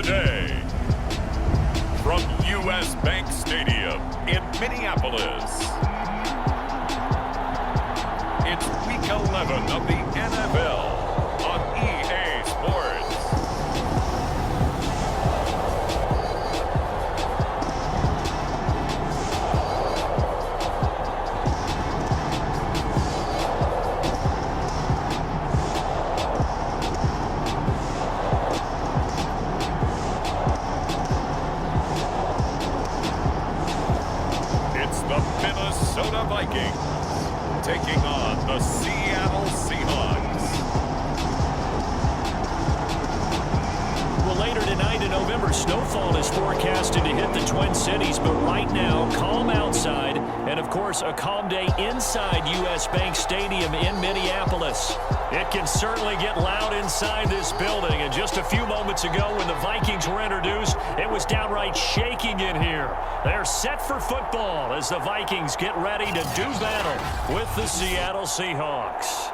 today. From U.S. Bank Stadium in Minneapolis, it's Week 11 of the NFL on EA Sports. The Vikings taking on the Seattle Seahawks. Well, later tonight in November, snowfall is forecasted to hit the Twin Cities, but right now, calm outside, and of course, a calm day inside U.S. Bank Stadium in Minneapolis. It can certainly get loud inside this building, and just a few moments ago when the Vikings were introduced, it was downright shaking in here. They're set for football as the Vikings get ready to do battle with the Seattle Seahawks.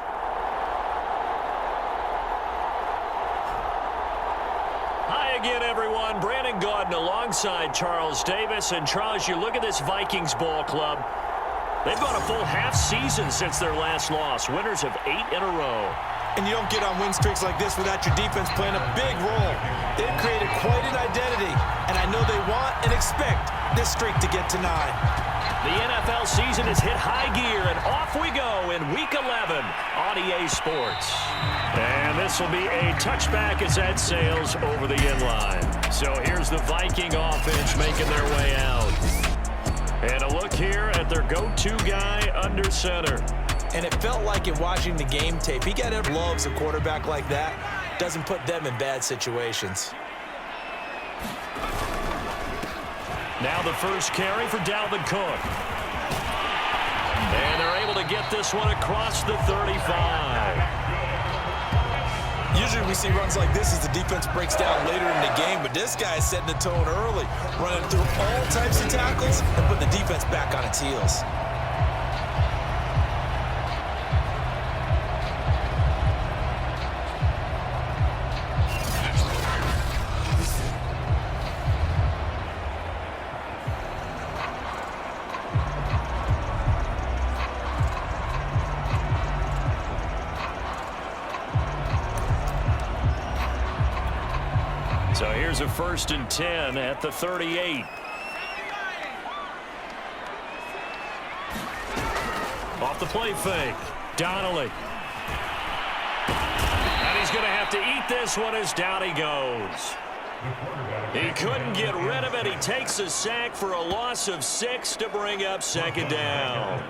Hi again, everyone. Brandon Gaudin alongside Charles Davis. And Charles, you look at this Vikings ball club. They've gone a full half season since their last loss. Winners of 8 in a row. And you don't get on win streaks like this without your defense playing a big role. They've created quite an identity, and I know they want and expect this streak to get to 9. The NFL season has hit high gear, and off we go in Week 11 on EA Sports. And this will be a touchback as that sails over the inline. So here's the Viking offense making their way out. And a look here at their go-to guy under center. And it felt like in watching the game tape, he loves a quarterback like that. Doesn't put them in bad situations. Now the first carry for Dalvin Cook. And they're able to get this one across the 35. Usually we see runs like this as the defense breaks down later in the game, but this guy is setting the tone early, running through all types of tackles and putting the defense back on its heels. So here's a 1st and 10 at the 38. Off the play fake. Donnelly. And he's going to have to eat this one as down he goes. He couldn't get rid of it. He takes a sack for a loss of 6 to bring up 2nd down.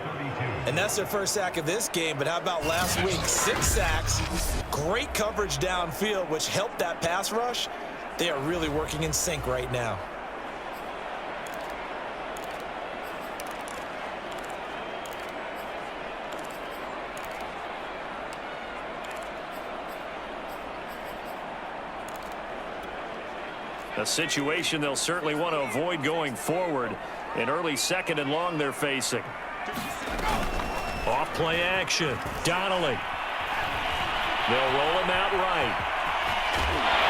And that's their first sack of this game, but how about last week? 6 sacks, great coverage downfield, which helped that pass rush. They are really working in sync right now. A situation they'll certainly want to avoid going forward. An early 2nd and long they're facing. Off play action. Donnelly. They'll roll him out right.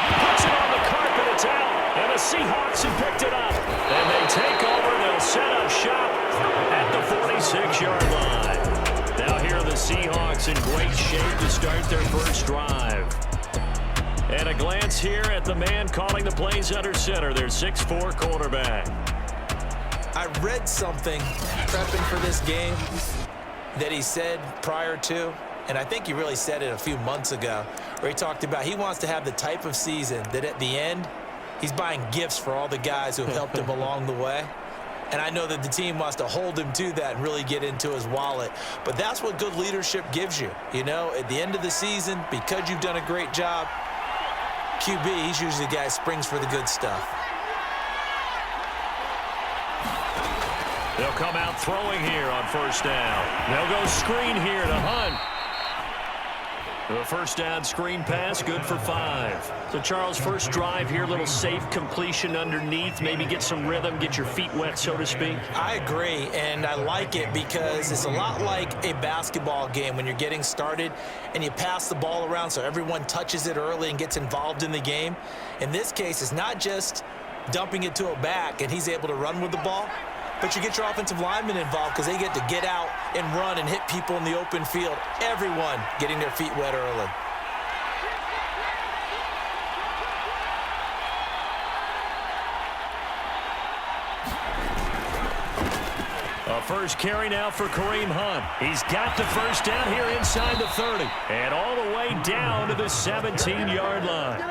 Puts it on the carpet, it's out, and the Seahawks have picked it up. And they take over, they'll set up shop at the 46-yard line. Now here are the Seahawks in great shape to start their first drive. And a glance here at the man calling the plays under center, their 6'4" quarterback. I read something prepping for this game that he said prior to, and I think he really said it a few months ago, where he talked about he wants to have the type of season that at the end, he's buying gifts for all the guys who have helped him along the way. And I know that the team wants to hold him to that and really get into his wallet. But that's what good leadership gives you. You know, at the end of the season, because you've done a great job, QB, he's usually the guy who springs for the good stuff. They'll come out throwing here on 1st down. They'll go screen here to Hunt. The first down screen pass, good for 5. So, Charles, first drive here, little safe completion underneath. Maybe get some rhythm, get your feet wet, so to speak. I agree, and I like it because it's a lot like a basketball game when you're getting started and you pass the ball around so everyone touches it early and gets involved in the game. In this case, it's not just dumping it to a back and he's able to run with the ball, but you get your offensive linemen involved because they get to get out and run and hit people in the open field. Everyone getting their feet wet early. A first carry now for Kareem Hunt. He's got the first down here inside the 30 and all the way down to the 17-yard line.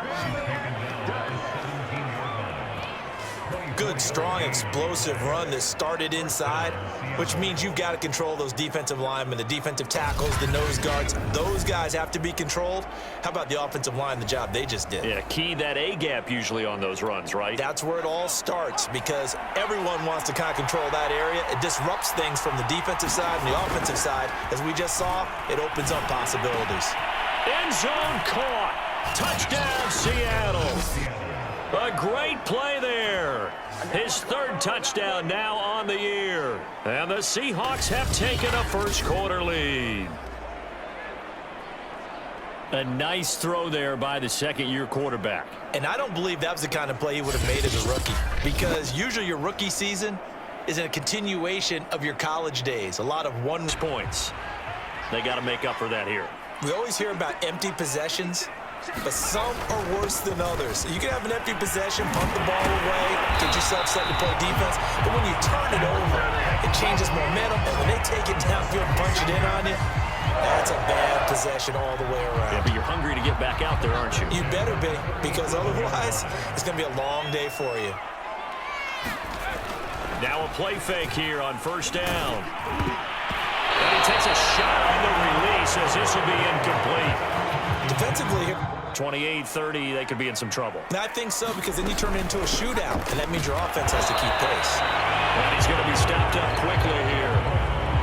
Good, strong, explosive run that started inside, which means you've got to control those defensive linemen, the defensive tackles, the nose guards. Those guys have to be controlled. How about the offensive line, the job they just did? Yeah, key that A-gap usually on those runs, right? That's where it all starts because everyone wants to kind of control that area. It disrupts things from the defensive side and the offensive side. As we just saw, it opens up possibilities. End zone caught. Touchdown, Seattle. A great play there. His third touchdown now on the year. And the Seahawks have taken a first-quarter lead. A nice throw there by the second-year quarterback. And I don't believe that was the kind of play he would have made as a rookie because usually your rookie season is a continuation of your college days. A lot of one points. They got to make up for that here. We always hear about empty possessions, but some are worse than others. You can have an empty possession, punt the ball away, get yourself set to play defense, but when you turn it over, it changes momentum, and when they take it downfield and punch it in on you, that's a bad possession all the way around. Yeah, but you're hungry to get back out there, aren't you? You better be, because otherwise, it's going to be a long day for you. Now a play fake here on first down. And he takes a shot on the release as this will be incomplete. Defensively here, 28-30, they could be in some trouble. I think so, because then you turn it into a shootout, and that means your offense has to keep pace. And he's going to be stopped up quickly here.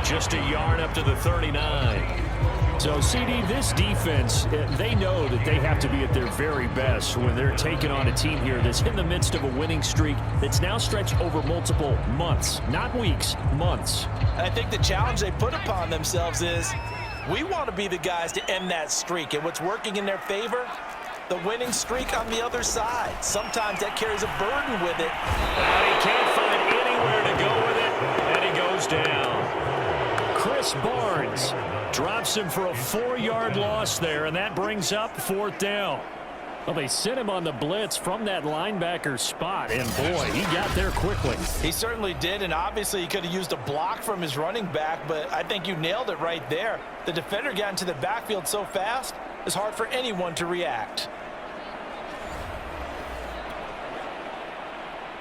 Just a yard up to the 39. So, CD, this defense, they know that they have to be at their very best when they're taking on a team here that's in the midst of a winning streak that's now stretched over multiple months, not weeks, months. And I think the challenge they put upon themselves is we want to be the guys to end that streak. And what's working in their favor? The winning streak on the other side. Sometimes that carries a burden with it. And he can't find anywhere to go with it, and he goes down. Chris Barnes drops him for a 4-yard loss there, and that brings up fourth down. Well, they sent him on the blitz from that linebacker spot, and boy, he got there quickly. He certainly did, and obviously he could have used a block from his running back, but I think you nailed it right there. The defender got into the backfield so fast, it's hard for anyone to react.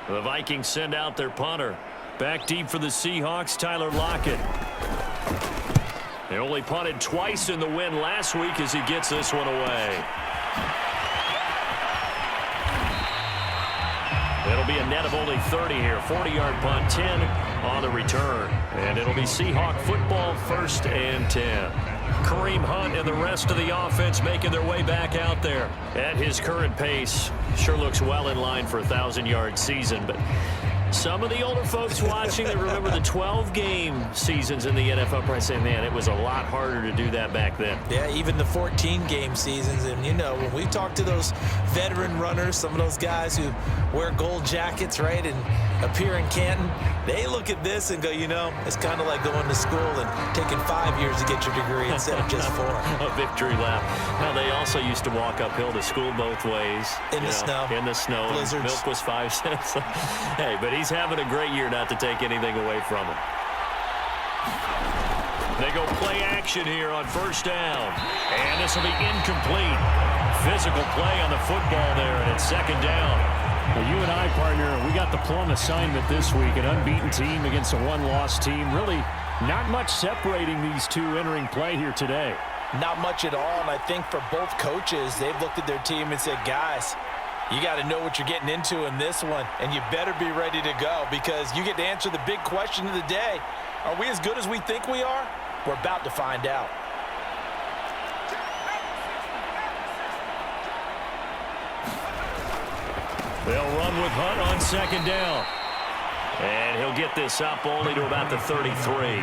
The Vikings send out their punter. Back deep for the Seahawks, Tyler Lockett. They only punted twice in the win last week as he gets this one away. It'll be a net of only 30 here. 40-yard punt, 10 on the return. And it'll be Seahawk football, 1st and 10. Kareem Hunt and the rest of the offense making their way back out there. At his current pace, sure looks well in line for a 1,000-yard season, but some of the older folks watching that remember the 12-game seasons in the NFL probably say, man, it was a lot harder to do that back then. Yeah, even the 14-game seasons. And, you know, when we talk to those veteran runners, some of those guys who wear gold jackets, right, and appear in Canton, they look at this and go, you know, it's kind of like going to school and taking 5 years to get your degree instead of just 4. A victory lap. Now, they also used to walk uphill to school both ways. In the snow. In the snow. Blizzards. Milk was 5 cents. Hey, but he's having a great year, not to take anything away from him. They go play action here on first down. And this will be incomplete. Physical play on the football there, and it's second down. Well, you and I, partner, we got the plum assignment this week. An unbeaten team against a one-loss team. Really not much separating these two entering play here today. Not much at all, and I think for both coaches, they've looked at their team and said, guys, you got to know what you're getting into in this one, and you better be ready to go because you get to answer the big question of the day. Are we as good as we think we are? We're about to find out. They'll run with Hunt on second down. And he'll get this up only to about the 33.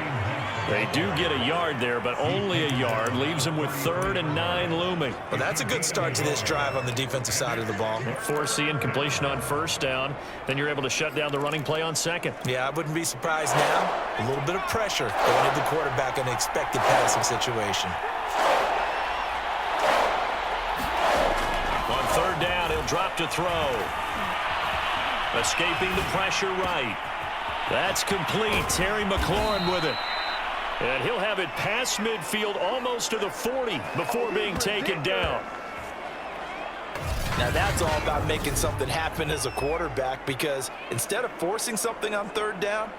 They do get a yard there, but only a yard. Leaves them with 3rd and 9 looming. Well, that's a good start to this drive on the defensive side of the ball. Force the incompletion on first down. Then you're able to shut down the running play on second. Yeah, I wouldn't be surprised now. A little bit of pressure going into the quarterback in an expected passing situation. On 3rd down, he'll drop to throw. Escaping the pressure right. That's complete. Terry McLaurin with it. And he'll have it past midfield almost to the 40 before being taken down. Now that's all about making something happen as a quarterback, because instead of forcing something on 3rd down,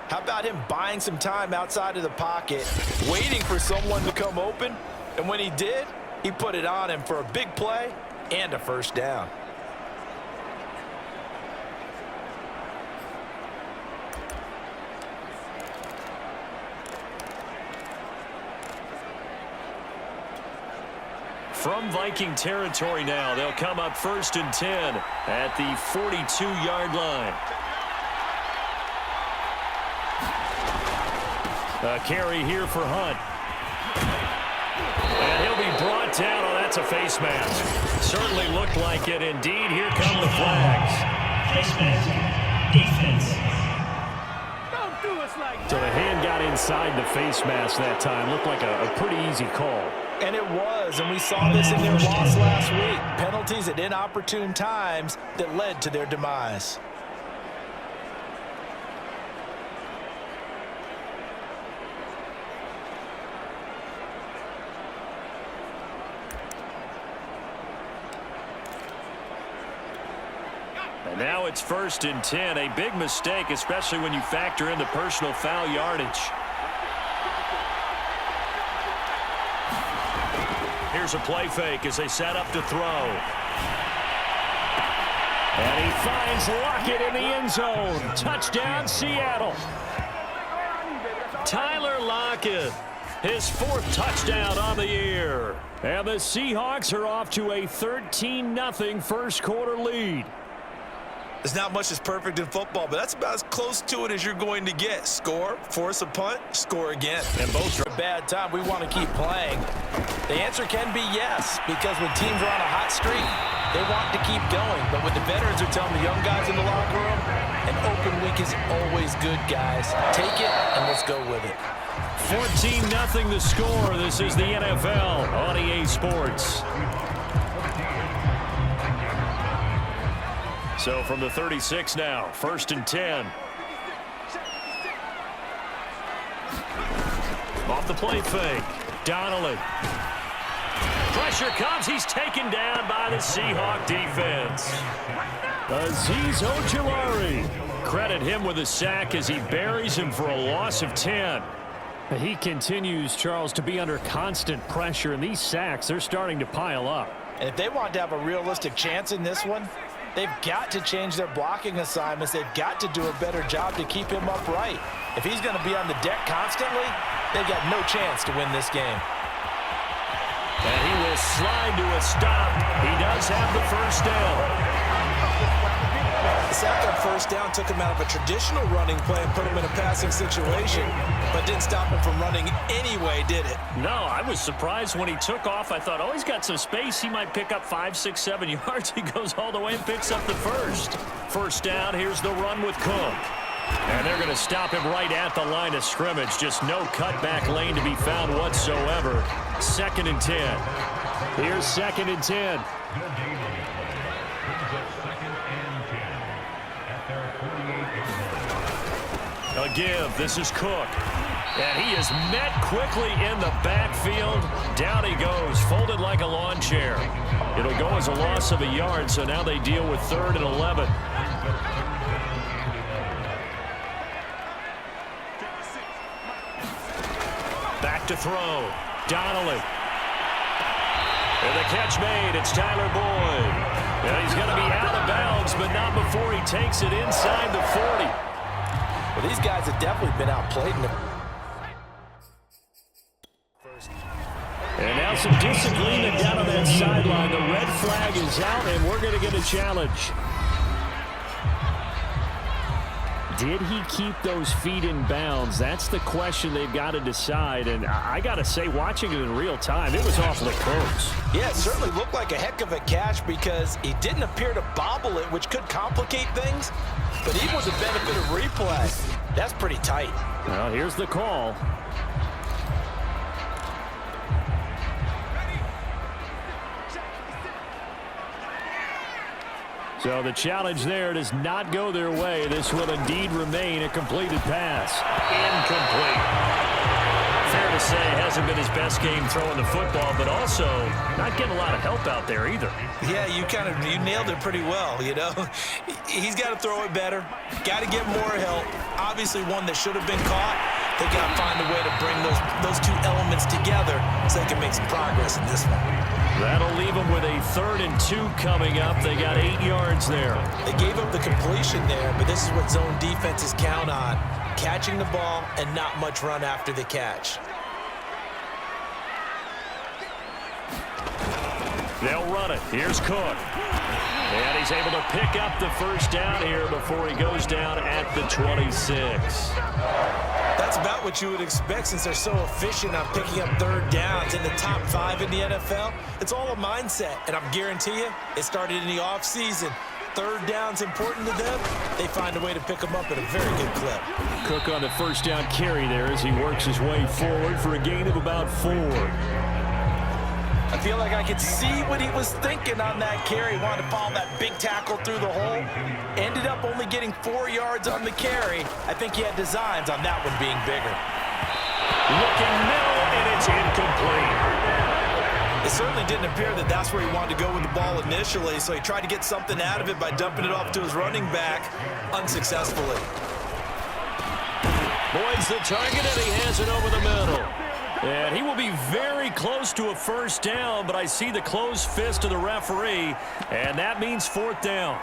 how about him buying some time outside of the pocket, waiting for someone to come open, and when he did, he put it on him for a big play and a first down. From Viking territory now, they'll come up 1st and 10 at the 42-yard line. A carry here for Hunt. And he'll be brought down. Oh, that's a face mask. Certainly looked like it. Indeed, here come the flags. Face mask. Defense. So the hand got inside the face mask that time. Looked like a pretty easy call. And it was, and we saw this in their loss last week. Penalties at inopportune times that led to their demise. And now it's 1st and 10. A big mistake, especially when you factor in the personal foul yardage. Here's a play fake as they set up to throw. And he finds Lockett in the end zone. Touchdown, Seattle. Tyler Lockett, his 4th touchdown on the year. And the Seahawks are off to a 13-0 first quarter lead. There's not much that's perfect in football, but that's about as close to it as you're going to get. Score, force a punt, score again. And both are a bad time. We want to keep playing. The answer can be yes, because when teams are on a hot streak, they want to keep going. But what the veterans are telling the young guys in the locker room, an open week is always good, guys. Take it, and let's go with it. 14-0 the score. This is the NFL on EA Sports. So from the 36 now, 1st and 10. Off the play fake. Donnelly. Pressure comes. He's taken down by the Seahawk defense. Azeez Ojulari. Credit him with a sack as he buries him for a loss of 10. He continues, Charles, to be under constant pressure, and these sacks, they're starting to pile up. And if they want to have a realistic chance in this one, they've got to change their blocking assignments. They've got to do a better job to keep him upright. If he's going to be on the deck constantly, they've got no chance to win this game. And he will slide to a stop. He does have the first down. The sack on first down took him out of a traditional running play and put him in a passing situation, but didn't stop him from running anyway, did it? No, I was surprised when he took off. I thought, oh, he's got some space. He might pick up 5, 6, 7 yards. He goes all the way and picks up the first. First down, here's the run with Cook. And they're going to stop him right at the line of scrimmage. Just no cutback lane to be found whatsoever. 2nd and 10. Here's 2nd and 10. A give. This is Cook. And he is met quickly in the backfield. Down he goes, folded like a lawn chair. It'll go as a loss of a yard, so now they deal with 3rd and 11. Back to throw. Donnelly. And the catch made. It's Tyler Boyd. And he's going to be out of bounds, but not before he takes it inside the 40. Well, these guys have definitely been outplayed in the and now some disagreement down on that sideline. The red flag is out, and we're going to get a challenge. did he keep those feet in bounds? That's the question they've got to decide. And I got to say, watching it in real time, it was awfully close. Yeah, it certainly looked like a heck of a catch because he didn't appear to bobble it, which could complicate things. But even with the benefit of replay, that's pretty tight. Well, here's the call. So the challenge there does not go their way. This will indeed remain a completed pass. Incomplete. Fair to say, hasn't been his best game throwing the football, but also not getting a lot of help out there either. Yeah, you nailed it pretty well, you know. He's got to throw it better. Got to get more help. Obviously one that should have been caught. They got to find a way to bring those two elements together so they can make some progress in this one. That'll leave them with a 3rd and 2 coming up. They got 8 yards there. They gave up the completion there, but this is what zone defenses count on. Catching the ball and not much run after the catch. They'll run it. Here's Cook. And he's able to pick up the first down here before he goes down at the 26. That's about what you would expect since they're so efficient on picking up 3rd downs in the top 5 in the NFL. It's all a mindset, and I guarantee you, it started in the offseason. 3rd down's important to them. They find a way to pick them up at a very good clip. Cook on the first down carry there as he works his way forward for a gain of about 4. I feel like I could see what he was thinking on that carry. Wanted to follow that big tackle through the hole. Ended up only getting 4 yards on the carry. I think he had designs on that one being bigger. Looking middle, and it's incomplete. It certainly didn't appear that that's where he wanted to go with the ball initially, so he tried to get something out of it by dumping it off to his running back unsuccessfully. Boyd's the target, and he hands it over the middle. And he will be very close to a first down, but I see the closed fist of the referee, and that means 4th down.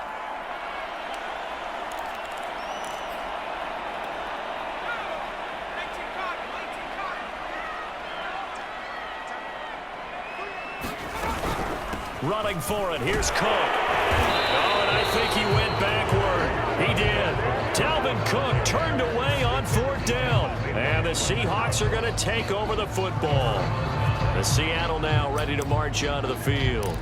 Running for it, here's Cook. Oh, and I think he went backward. He did. Dalvin Cook turned away on 4th down. And the Seahawks are going to take over the football. The Seattle now ready to march onto the field.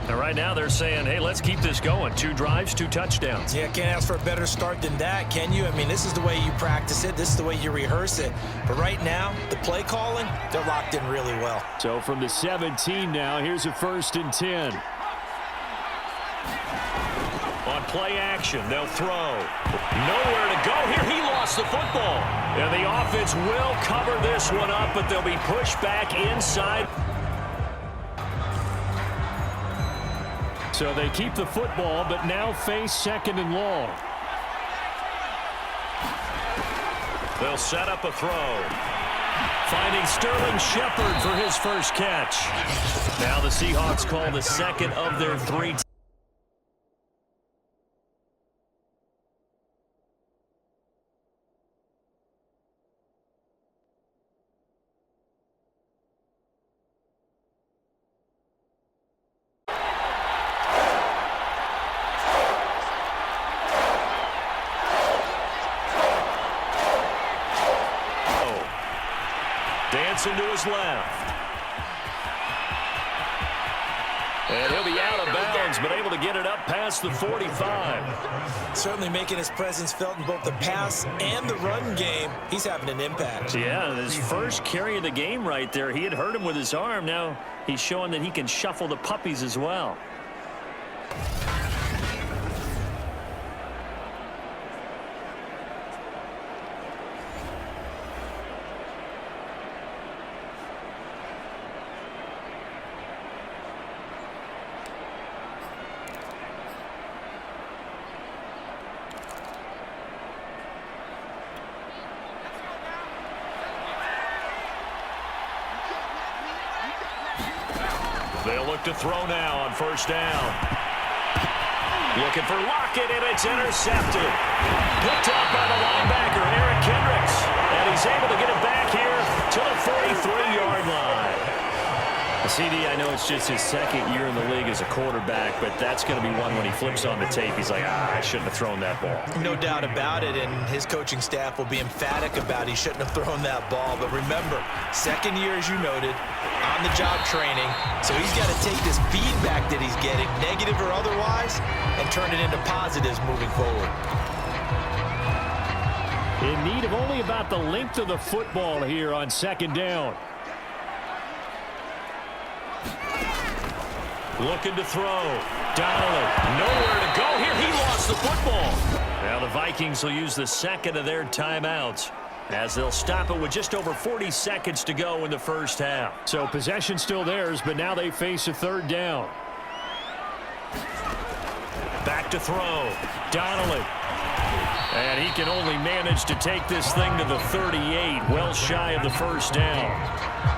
And right now they're saying, hey, let's keep this going. 2 drives, 2 touchdowns. Yeah, can't ask for a better start than that, can you? I mean, this is the way you practice it. This is the way you rehearse it. But right now, the play calling, they're locked in really well. So from the 17 now, here's a 1st and 10. On play action, they'll throw. Nowhere to go here. He lost the football. And the offense will cover this one up, but they'll be pushed back inside. So they keep the football, but now face 2nd and long. They'll set up a throw. Finding Sterling Shepard for his first catch. Now the Seahawks call the 2nd of their 3. Dancing to his left. And he'll be out of bounds, but able to get it up past the 45. Certainly making his presence felt in both the pass and the run game. He's having an impact. Yeah, his first carry of the game right there. He had hurt him with his arm. Now he's showing that he can shuffle the puppies as well. They'll look to throw now on 1st down. Looking for Lockett, and it's intercepted. Picked up by the linebacker, Eric Kendricks. And he's able to get it back here to the 43-yard line. CD, I know it's just his second year in the league as a quarterback, but that's going to be one when he flips on the tape. He's like, I shouldn't have thrown that ball. No doubt about it, and his coaching staff will be emphatic about he shouldn't have thrown that ball. But remember, second year, as you noted, on-the-job training, so he's got to take this feedback that he's getting, negative or otherwise, and turn it into positives moving forward. In need of only about the length of the football here on second down. Looking to throw. Donnelly, nowhere to go here. He lost the football. Now the Vikings will use the second of their timeouts as they'll stop it with just over 40 seconds to go in the first half. So possession still theirs, but now they face a third down. Back to throw. Donnelly. And he can only manage to take this thing to the 38, well shy of the first down.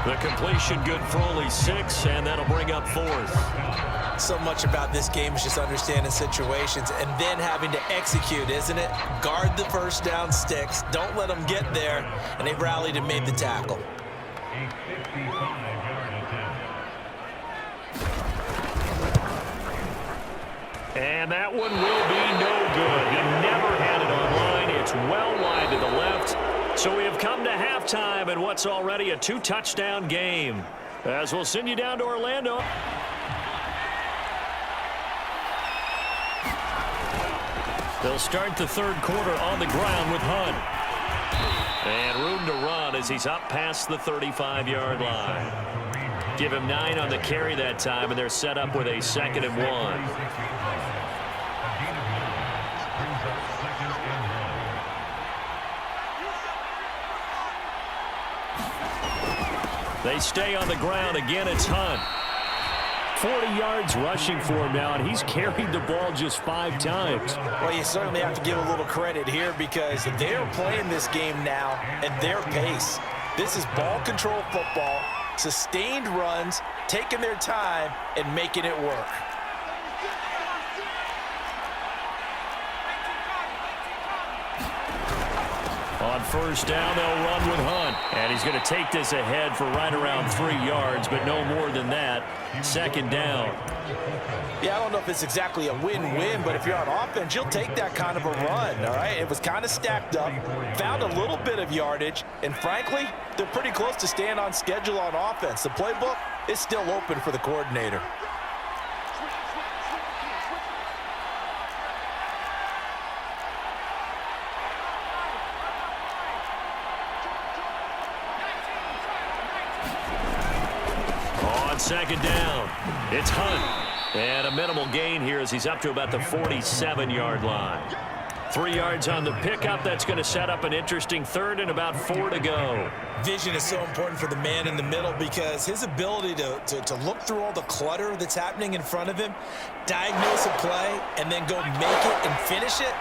The completion good for only 6, and that'll bring up 4th. So much about this game is just understanding situations and then having to execute, isn't it? Guard the first down sticks. Don't let them get there, and they rallied and made the tackle. And that one will be no good. He never had it on line. It's well wide to the left. So we have come to halftime in what's already a 2-touchdown game. As we'll send you down to Orlando. They'll start the third quarter on the ground with Hunt. And room to run as he's up past the 35-yard line. Give him 9 on the carry that time, and they're set up with a 2nd and 1. They stay on the ground. Again, it's Hunt. 40 yards rushing for him now, and he's carried the ball just 5 times. Well, you certainly have to give a little credit here because they're playing this game now at their pace. This is ball control football, sustained runs, taking their time, and making it work. On first down, they'll run with Hunt. And he's going to take this ahead for right around 3 yards, but no more than that. 2nd down. Yeah, I don't know if it's exactly a win-win, but if you're on offense, you'll take that kind of a run, all right? It was kind of stacked up, found a little bit of yardage, and frankly, they're pretty close to staying on schedule on offense. The playbook is still open for the coordinator. Second down. It's Hunt. And a minimal gain here as he's up to about the 47-yard line. 3 yards on the pickup. That's going to set up an interesting third and about 4 to go. Vision is so important for the man in the middle because his ability to look through all the clutter that's happening in front of him, diagnose a play, and then go make it and finish it,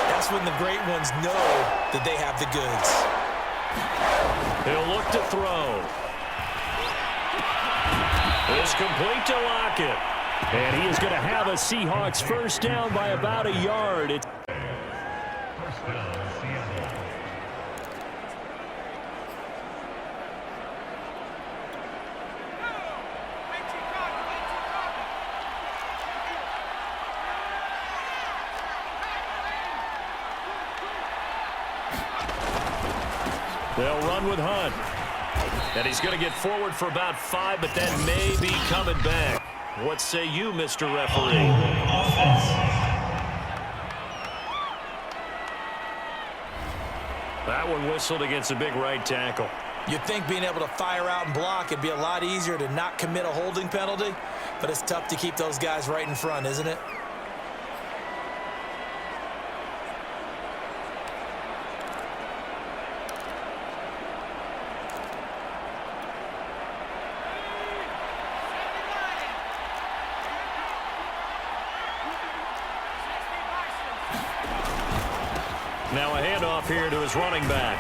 that's when the great ones know that they have the goods. He'll look to throw. It's complete to Lockett. And he is going to have a Seahawks first down by about a yard. They'll run with Hunt. And he's going to get forward for about 5, but that may be coming back. What say you, Mr. Referee? That one whistled against a big right tackle. You'd think being able to fire out and block it'd be a lot easier to not commit a holding penalty, but it's tough to keep those guys right in front, isn't it? Now a handoff here to his running back.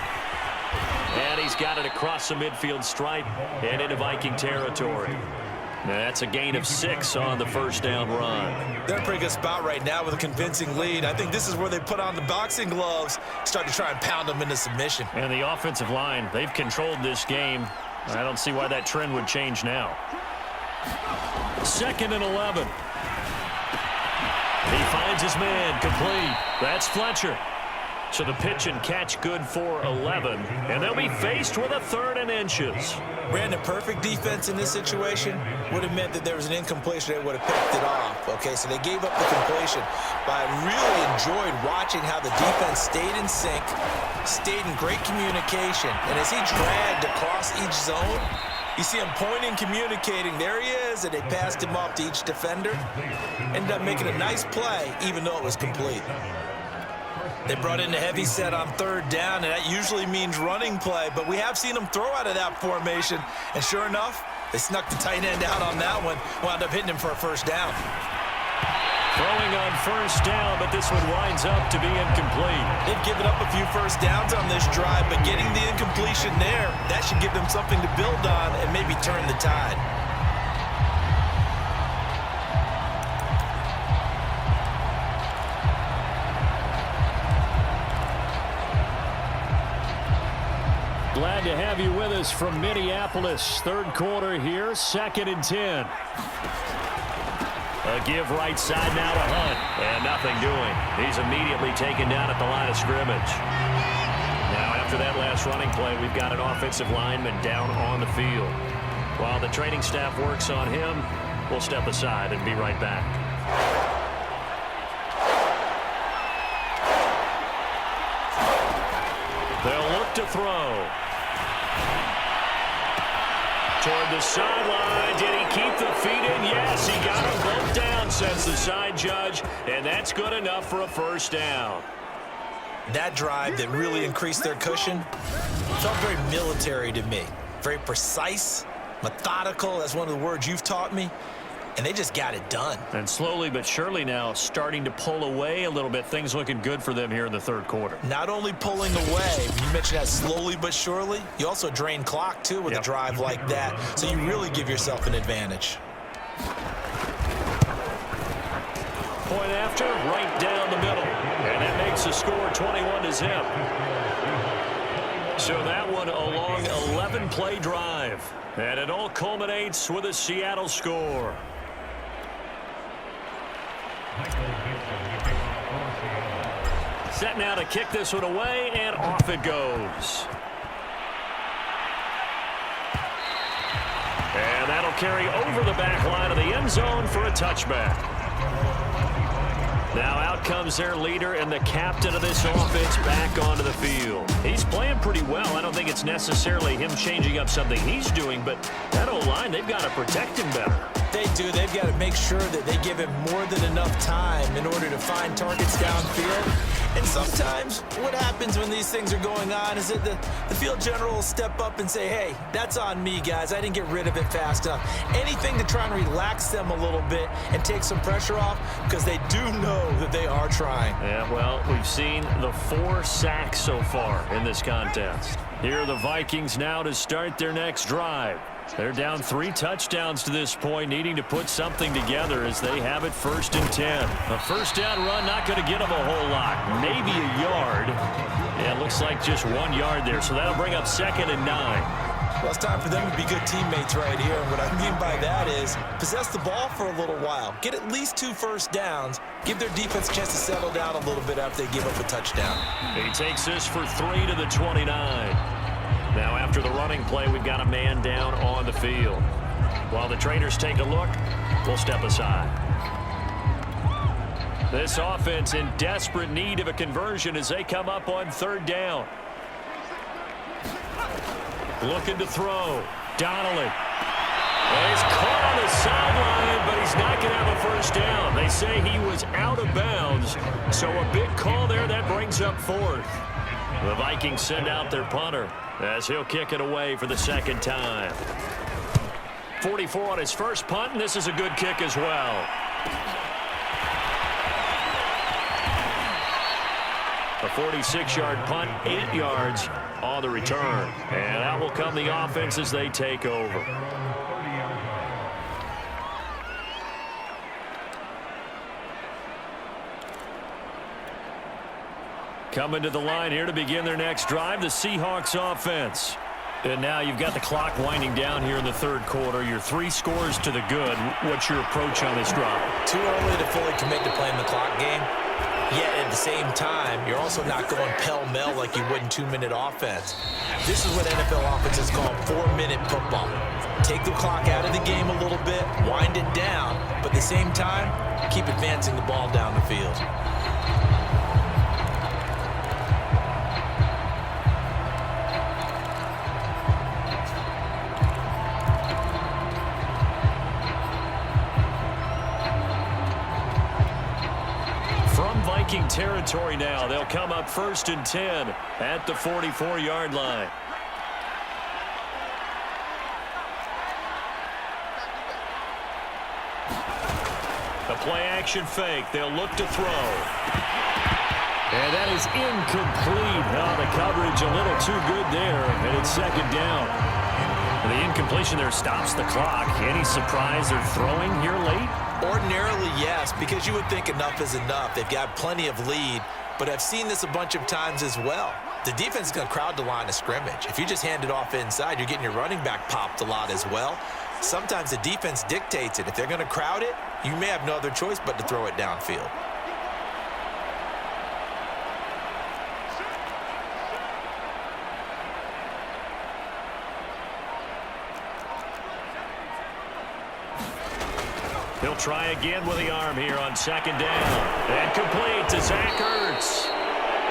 And he's got it across the midfield stripe and into Viking territory. Now that's a gain of 6 on the first down run. They're in a pretty good spot right now with a convincing lead. I think this is where they put on the boxing gloves, start to try and pound them into submission. And the offensive line, they've controlled this game. I don't see why that trend would change now. 2nd and 11. He finds his man, complete. That's Fletcher. So the pitch and catch good for 11, and they'll be faced with a 3rd and inches. Brandon, perfect defense in this situation would have meant that there was an incompletion. They would have picked it off. Okay, so they gave up the completion. But I really enjoyed watching how the defense stayed in sync, stayed in great communication. And as he dragged across each zone, you see him pointing, communicating. There he is, and they passed him off to each defender. Ended up making a nice play, even though it was complete. They brought in the heavy set on 3rd down, and that usually means running play, but we have seen them throw out of that formation, and sure enough, they snuck the tight end out on that one, wound up hitting him for a 1st down. Throwing on 1st down, but this one winds up to be incomplete. They've given up a few 1st downs on this drive, but getting the incompletion there, that should give them something to build on and maybe turn the tide. Glad to have you with us from Minneapolis. 3rd quarter here, 2nd and 10. A give right side now to Hunt, and nothing doing. He's immediately taken down at the line of scrimmage. Now, after that last running play, we've got an offensive lineman down on the field. While the training staff works on him, we'll step aside and be right back. They'll look to throw. Toward the sideline. Did he keep the feet in? Yes, he got them both down, says the side judge, and that's good enough for a 1st down. That drive that really increased their cushion felt very military to me. Very precise, methodical. That's one of the words you've taught me. And they just got it done. And slowly but surely now starting to pull away a little bit. Things looking good for them here in the 3rd quarter. Not only pulling away, you mentioned that slowly but surely, you also drain clock, too, with a drive like that. So you really give yourself an advantage. Point after, right down the middle. And that makes the score 21-0. So that one a long 11-play drive. And it all culminates with a Seattle score. Set now to kick this one away, and off it goes. And that'll carry over the back line of the end zone for a touchback. Now out comes their leader and the captain of this offense back onto the field. He's playing pretty well. I don't think it's necessarily him changing up something he's doing, but that O-line, they've got to protect him better. They do. They've got to make sure that they give him more than enough time in order to find targets downfield. And sometimes what happens when these things are going on is that the field general will step up and say, hey, that's on me, guys. I didn't get rid of it fast enough. Anything to try and relax them a little bit and take some pressure off, because they do know that they are trying. Yeah, well, we've seen the 4 sacks so far in this contest. Here are the Vikings now to start their next drive. They're down 3 touchdowns to this point, needing to put something together as they have it 1st and 10. A 1st down run, not going to get them a whole lot. Maybe a yard. Yeah, it looks like just 1 yard there, so that'll bring up 2nd and 9. Well, it's time for them to be good teammates right here. And what I mean by that is possess the ball for a little while. Get at least 2 first downs. Give their defense a chance to settle down a little bit after they give up a touchdown. He takes this for 3 to the 29. Now after the running play, we've got a man down on the field. While the trainers take a look, we'll step aside. This offense in desperate need of a conversion as they come up on 3rd down. Looking to throw. Donnelly. Well, he's caught on the sideline, but he's not going to have a 1st down. They say he was out of bounds, so a big call there that brings up 4th. The Vikings send out their punter as he'll kick it away for the 2nd time. 44 on his first punt, and this is a good kick as well. A 46-yard punt, 8 yards on the return. And out will come the offense as they take over. Coming to the line here to begin their next drive, the Seahawks offense. And now you've got the clock winding down here in the third quarter. You're 3 scores to the good. What's your approach on this drive? Too early to fully commit to playing the clock game. Yet at the same time, you're also not going pell-mell like you would in 2-minute offense. This is what NFL offenses call 4-minute football. Take the clock out of the game a little bit, wind it down, but at the same time, keep advancing the ball down the field. Viking territory now. They'll come up 1st and 10 at the 44-yard line. A play-action fake. They'll look to throw. And that is incomplete. Oh, the coverage a little too good there, and it's 2nd down. The incompletion there stops the clock. Any surprise they're throwing here late? Ordinarily, yes, because you would think enough is enough. They've got plenty of lead, but I've seen this a bunch of times as well. The defense is going to crowd the line of scrimmage. If you just hand it off inside, you're getting your running back popped a lot as well. Sometimes the defense dictates it. If they're going to crowd it, you may have no other choice but to throw it downfield. He'll try again with the arm here on 2nd down. And complete to Zach Ertz.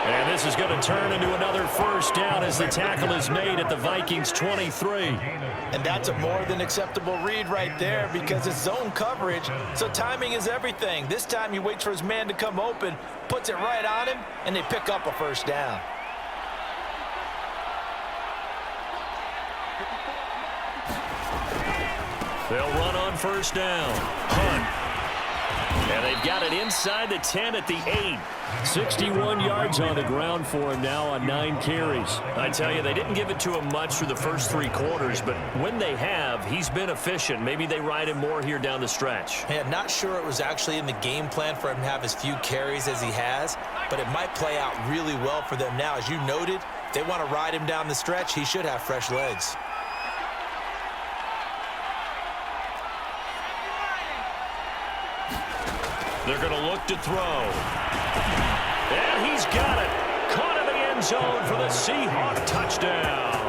And this is going to turn into another 1st down as the tackle is made at the Vikings 23. And that's a more than acceptable read right there because it's zone coverage, so timing is everything. This time he waits for his man to come open, puts it right on him, and they pick up a 1st down. They'll run on 1st down. Hunt. And they've got it inside the 10 at the 8. 61 yards on the ground for him now on 9 carries. I tell you, they didn't give it to him much through the first 3 quarters, but when they have, he's been efficient. Maybe they ride him more here down the stretch. Yeah, not sure it was actually in the game plan for him to have as few carries as he has, but it might play out really well for them now. As you noted, if they want to ride him down the stretch, he should have fresh legs. They're going to look to throw. And he's got it. Caught in the end zone for the Seahawk touchdown.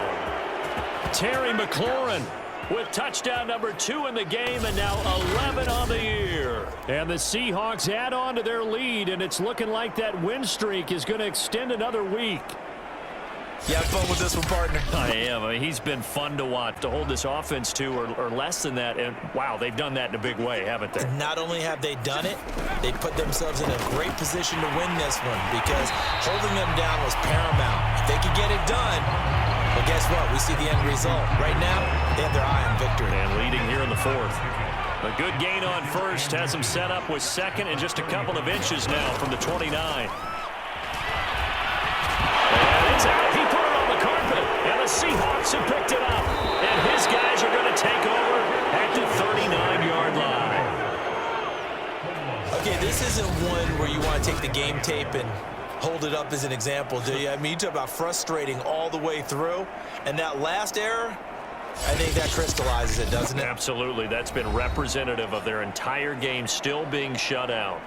Terry McLaurin with touchdown number 2 in the game and now 11 on the year. And the Seahawks add on to their lead, and it's looking like that win streak is going to extend another week. You had fun with this one, partner? I am. I mean, he's been fun to watch, to hold this offense to, or less than that. And, wow, they've done that in a big way, haven't they? Not only have they done it, they put themselves in a great position to win this one because holding them down was paramount. If they could get it done, well, guess what? We see the end result. Right now, they have their eye on victory. And leading here in the 4th. A good gain on 1st has them set up with 2nd and just a couple of inches now from the 29. It's out. He put it on the carpet, and the Seahawks have picked it up. And his guys are going to take over at the 39-yard line. Okay, this isn't one where you want to take the game tape and hold it up as an example, do you? I mean, you talk about frustrating all the way through, and that last error, I think that crystallizes it, doesn't it? Absolutely. That's been representative of their entire game still being shut out.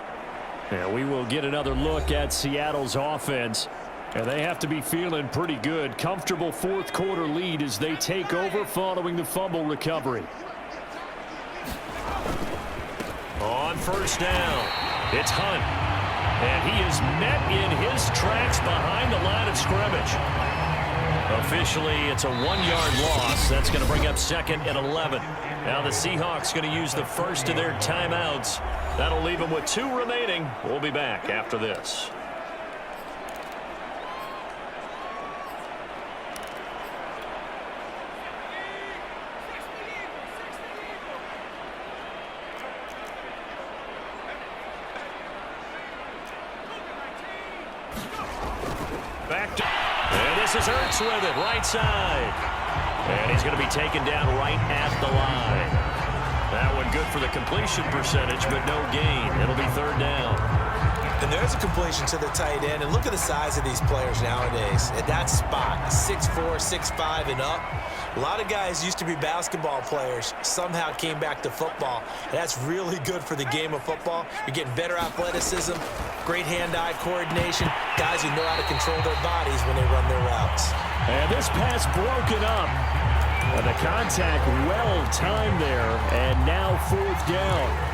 Yeah, we will get another look at Seattle's offense. And they have to be feeling pretty good. Comfortable 4th quarter lead as they take over following the fumble recovery. On 1st down, it's Hunt. And he is met in his tracks behind the line of scrimmage. Officially, it's a 1-yard loss. That's going to bring up 2nd and 11. Now the Seahawks going to use the first of their timeouts. That'll leave them with 2 remaining. We'll be back after this. Back to, and this is Ertz with it, right side. And he's going to be taken down right at the line. That one good for the completion percentage, but no gain. It'll be 3rd down. And there's a completion to the tight end. And look at the size of these players nowadays. At that spot, 6'4", 6'5", and up. A lot of guys used to be basketball players, somehow came back to football. And that's really good for the game of football. You're getting better athleticism, great hand-eye coordination, guys who know how to control their bodies when they run their routes. And this pass broken up. And the contact well timed there, and now 4th down.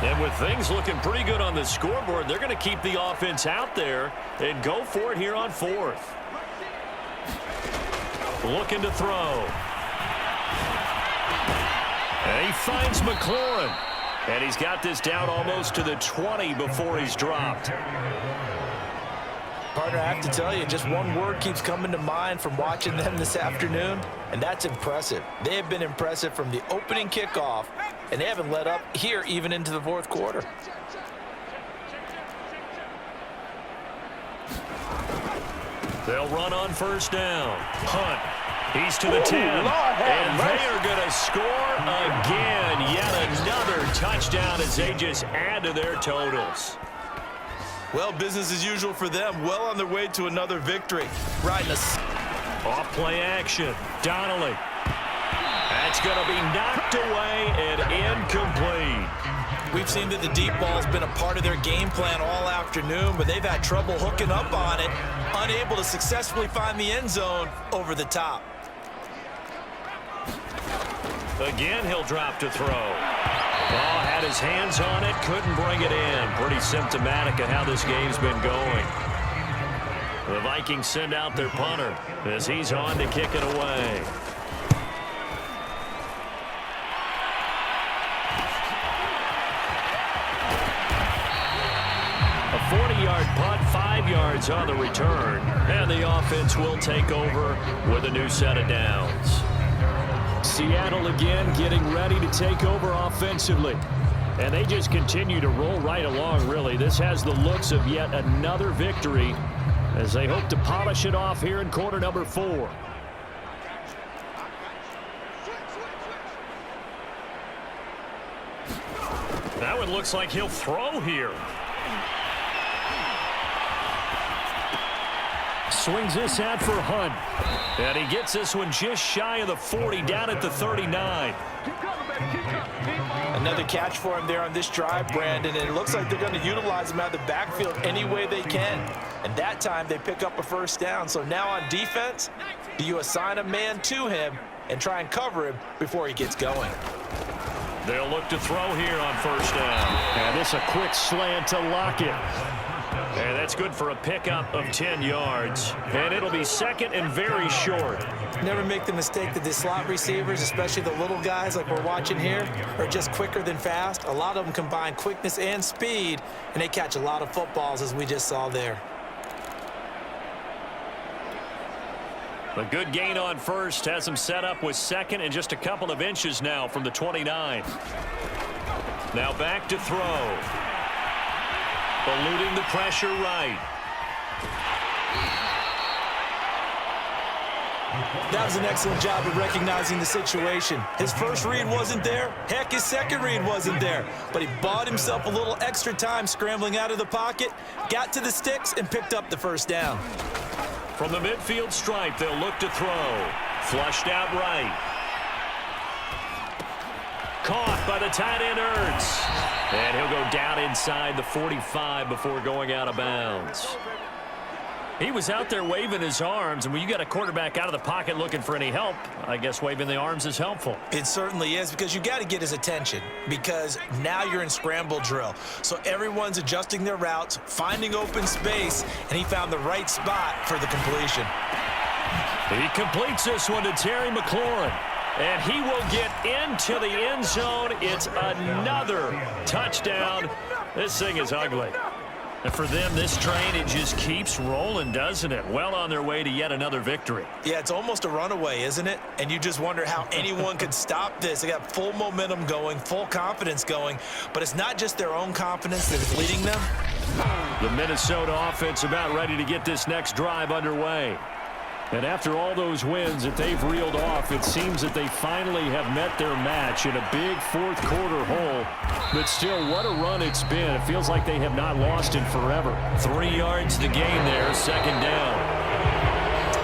And with things looking pretty good on the scoreboard, they're going to keep the offense out there and go for it here on 4th. Looking to throw. And he finds McLaurin. And he's got this down almost to the 20 before he's dropped. Partner, I have to tell you, just one word keeps coming to mind from watching them this afternoon, and that's impressive. They have been impressive from the opening kickoff, and they haven't let up here even into the 4th quarter. They'll run on 1st down. Hunt. He's to the 10. And they are going to score again. Yet another touchdown as they just add to their totals. Well, business as usual for them. Well on their way to another victory. Riding us. Off play action. Donnelly. That's going to be knocked away and incomplete. We've seen that the deep ball's been a part of their game plan all afternoon, but they've had trouble hooking up on it, unable to successfully find the end zone over the top. Again, he'll drop to throw. Oh, had his hands on it, couldn't bring it in. Pretty symptomatic of how this game's been going. The Vikings send out their punter as he's on to kick it away. A 40-yard punt, 5 yards on the return, and the offense will take over with a new set of downs. Seattle again getting ready to take over offensively. And they just continue to roll right along, really. This has the looks of yet another victory as they hope to polish it off here in quarter number 4. That one looks like he'll throw here. Swings this out for Hunt. And he gets this one just shy of the 40, down at the 39. Another catch for him there on this drive, Brandon, and it looks like they're going to utilize him out of the backfield any way they can. And that time they pick up a 1st down. So now on defense, do you assign a man to him and try and cover him before he gets going? They'll look to throw here on 1st down. And this a quick slant to Lockett. And that's good for a pickup of 10 yards. And it'll be 2nd and very short. Never make the mistake that the slot receivers, especially the little guys like we're watching here, are just quicker than fast. A lot of them combine quickness and speed, and they catch a lot of footballs, as we just saw there. A good gain on 1st has him set up with 2nd and just a couple of inches now from the 29. Now back to throw. Eluding the pressure right. That was an excellent job of recognizing the situation. His first read wasn't there. Heck, his second read wasn't there. But he bought himself a little extra time scrambling out of the pocket, got to the sticks, and picked up the 1st down. From the midfield stripe, they'll look to throw. Flushed out right. Caught by the tight end, Ertz. And he'll go down inside the 45 before going out of bounds. He was out there waving his arms, and when you got a quarterback out of the pocket looking for any help, I guess waving the arms is helpful. It certainly is, because you got to get his attention, because now you're in scramble drill. So everyone's adjusting their routes, finding open space, and he found the right spot for the completion. He completes this one to Terry McLaurin. And he will get into the end zone. It's another touchdown. This thing is ugly. And for them, this train, it just keeps rolling, doesn't it? Well on their way to yet another victory. Yeah, it's almost a runaway, isn't it? And you just wonder how anyone could stop this. They got full momentum going, full confidence going. But it's not just their own confidence that is leading them. The Minnesota offense about ready to get this next drive underway. And after all those wins that they've reeled off, it seems that they finally have met their match in a big fourth quarter hole. But still, what a run it's been. It feels like they have not lost in forever. 3 yards to gain there, second down.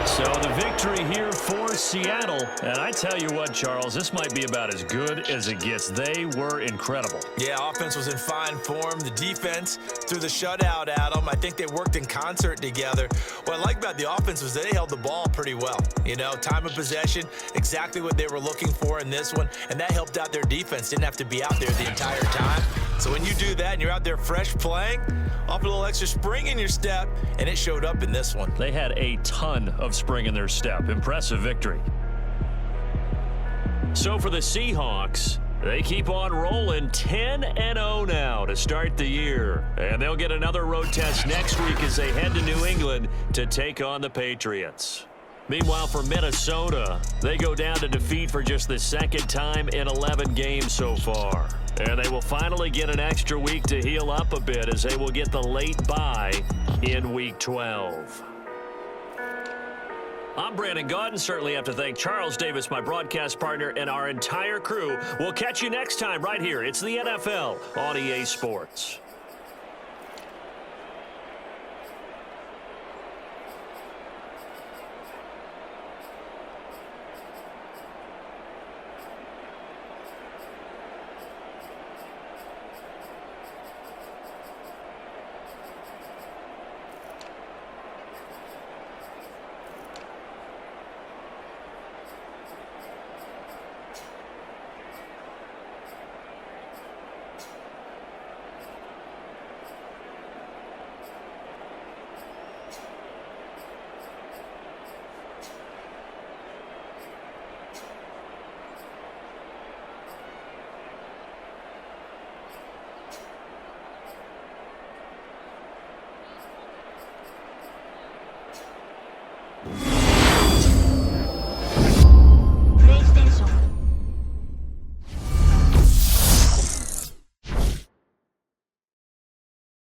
So the victory here for Seattle. And I tell you what, Charles, this might be about as good as it gets. They were incredible. Yeah, offense was in fine form. The defense threw the shutout at them. I think they worked in concert together. What I like about the offense was they held the ball pretty well. You know, time of possession, exactly what they were looking for in this one. And that helped out their defense. Didn't have to be out there the entire time. So when you do that and you're out there fresh playing, off a little extra spring in your step, and it showed up in this one. They had a ton of spring in their step. Impressive victory. So for the Seahawks, they keep on rolling 10-0 now to start the year. And they'll get another road test next week as they head to New England to take on the Patriots. Meanwhile, for Minnesota, they go down to defeat for just the second time in 11 games so far. And they will finally get an extra week to heal up a bit as they will get the late bye in Week 12. I'm Brandon Gaudin. Certainly have to thank Charles Davis, my broadcast partner, and our entire crew. We'll catch you next time right here. It's the NFL on EA Sports.